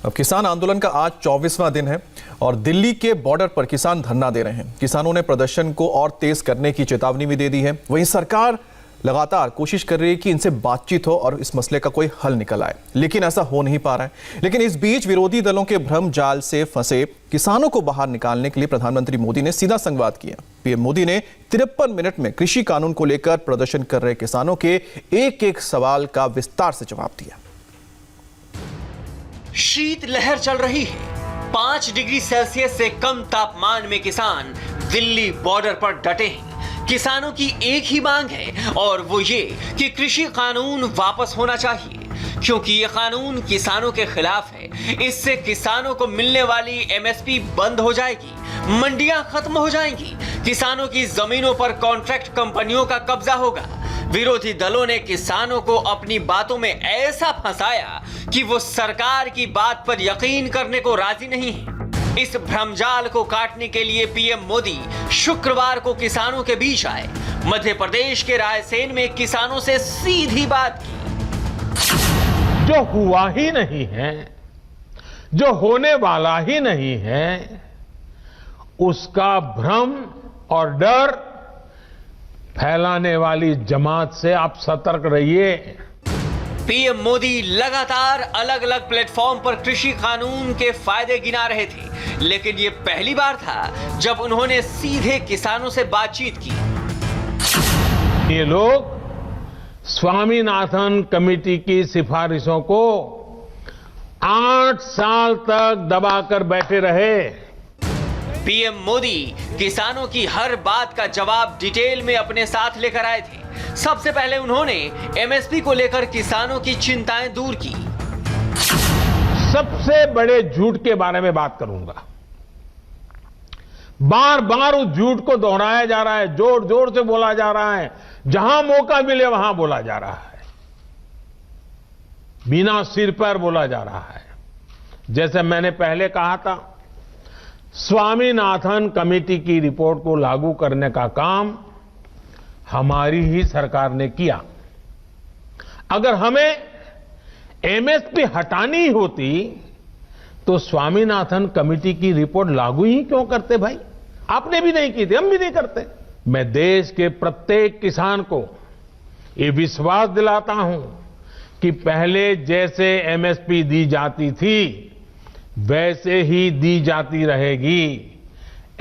अब किसान आंदोलन का आज 24वां दिन है और दिल्ली के बॉर्डर पर किसान धरना दे रहे हैं। किसानों ने प्रदर्शन को और तेज करने की चेतावनी भी दे दी है। वहीं सरकार लगातार कोशिश कर रही है कि इनसे बातचीत हो और इस मसले का कोई हल निकल आए, लेकिन ऐसा हो नहीं पा रहा है। लेकिन इस बीच विरोधी दलों के भ्रम जाल से फंसे किसानों को बाहर निकालने के लिए प्रधानमंत्री मोदी ने सीधा संवाद किया। पीएम मोदी ने 53 मिनट में कृषि कानून को लेकर प्रदर्शन कर रहे किसानों के एक एक सवाल का विस्तार से जवाब दिया। शीत लहर चल रही है। 5 डिग्री सेल्सियस से कम तापमान में किसान दिल्ली बॉर्डर पर डटे हैं। किसानों की एक ही मांग है और वो ये कि कृषि कानून वापस होना चाहिए, क्योंकि ये कानून किसानों के खिलाफ है। इससे किसानों को मिलने वाली एमएसपी बंद हो जाएगी, मंडियां खत्म हो जाएंगी, किसानों की जमीनों पर कॉन्ट्रैक्ट कंपनियों का कब्जा होगा। विरोधी दलों ने किसानों को अपनी बातों में ऐसा फंसाया कि वो सरकार की बात पर यकीन करने को राजी नहीं है। इस भ्रमजाल को काटने के लिए पीएम मोदी शुक्रवार को किसानों के बीच आए। मध्य प्रदेश के रायसेन में किसानों से सीधी बात की। जो हुआ ही नहीं है, जो होने वाला ही नहीं है, उसका भ्रम और डर फैलाने वाली जमात से आप सतर्क रहिए। पीएम मोदी लगातार अलग अलग प्लेटफॉर्म पर कृषि कानून के फायदे गिना रहे थे, लेकिन ये पहली बार था जब उन्होंने सीधे किसानों से बातचीत की। ये लोग स्वामीनाथन कमेटी की सिफारिशों को 8 साल तक दबाकर बैठे रहे। पीएम मोदी किसानों की हर बात का जवाब डिटेल में अपने साथ लेकर आए थे। सबसे पहले उन्होंने एमएसपी को लेकर किसानों की चिंताएं दूर की। सबसे बड़े झूठ के बारे में बात करूंगा। बार बार उस झूठ को दोहराया जा रहा है, जोर जोर से बोला जा रहा है, जहां मौका मिले वहां बोला जा रहा है, बिना सिर पर बोला जा रहा है। जैसे मैंने पहले कहा था, स्वामीनाथन कमेटी की रिपोर्ट को लागू करने का काम हमारी ही सरकार ने किया। अगर हमें एमएसपी हटानी होती तो स्वामीनाथन कमेटी की रिपोर्ट लागू ही क्यों करते भाई? आपने भी नहीं की थी, हम भी नहीं करते। मैं देश के प्रत्येक किसान को ये विश्वास दिलाता हूं कि पहले जैसे एमएसपी दी जाती थी वैसे ही दी जाती रहेगी।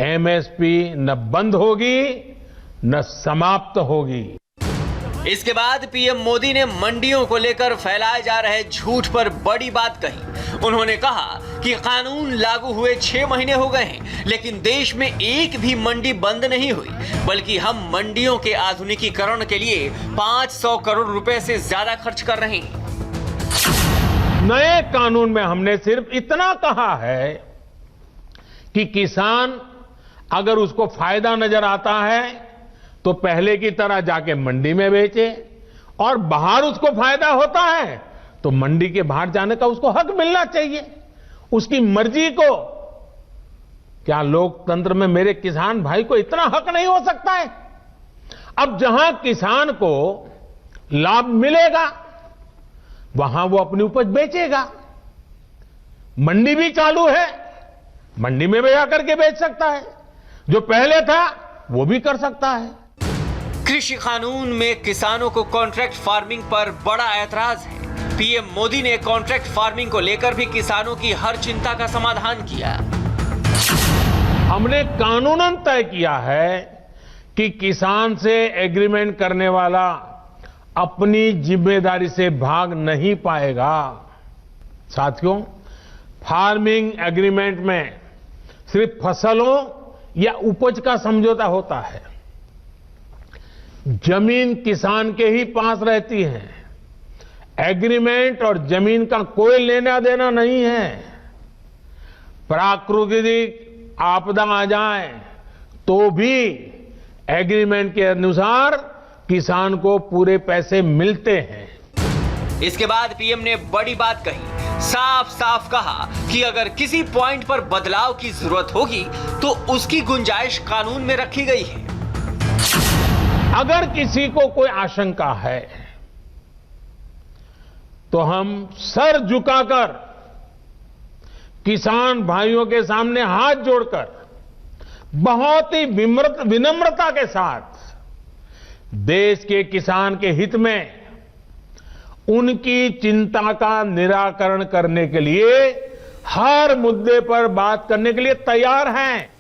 एमएसपी न बंद होगी न समाप्त होगी। इसके बाद पीएम मोदी ने मंडियों को लेकर फैलाए जा रहे झूठ पर बड़ी बात कही। उन्होंने कहा कि कानून लागू हुए 6 महीने हो गए हैं, लेकिन देश में एक भी मंडी बंद नहीं हुई, बल्कि हम मंडियों के आधुनिकीकरण के लिए 500 करोड़ रुपए से ज्यादा खर्च कर रहे हैं। नए कानून में हमने सिर्फ इतना कहा है कि किसान अगर उसको फायदा नजर आता है तो पहले की तरह जाके मंडी में बेचे, और बाहर उसको फायदा होता है तो मंडी के बाहर जाने का उसको हक मिलना चाहिए, उसकी मर्जी को। क्या लोकतंत्र में मेरे किसान भाई को इतना हक नहीं हो सकता है? अब जहां किसान को लाभ मिलेगा वहां वो अपनी उपज बेचेगा। मंडी भी चालू है, मंडी में भी आकर के बेच सकता है। जो पहले था वो भी कर सकता है। कृषि कानून में किसानों को कॉन्ट्रैक्ट फार्मिंग पर बड़ा ऐतराज है। पीएम मोदी ने कॉन्ट्रैक्ट फार्मिंग को लेकर भी किसानों की हर चिंता का समाधान किया। हमने कानूनन तय किया है कि किसान से एग्रीमेंट करने वाला अपनी जिम्मेदारी से भाग नहीं पाएगा। साथियों, फार्मिंग एग्रीमेंट में सिर्फ फसलों या उपज का समझौता होता है। जमीन किसान के ही पास रहती है। एग्रीमेंट और जमीन का कोई लेना देना नहीं है। प्राकृतिक आपदा आ जाए तो भी एग्रीमेंट के अनुसार किसान को पूरे पैसे मिलते हैं। इसके बाद पीएम ने बड़ी बात कही। साफ साफ कहा कि अगर किसी पॉइंट पर बदलाव की जरूरत होगी तो उसकी गुंजाइश कानून में रखी गई है। अगर किसी को कोई आशंका है तो हम सर झुकाकर किसान भाइयों के सामने हाथ जोड़कर बहुत ही विनम्रता के साथ देश के किसान के हित में उनकी चिंता का निराकरण करने के लिए हर मुद्दे पर बात करने के लिए तैयार हैं।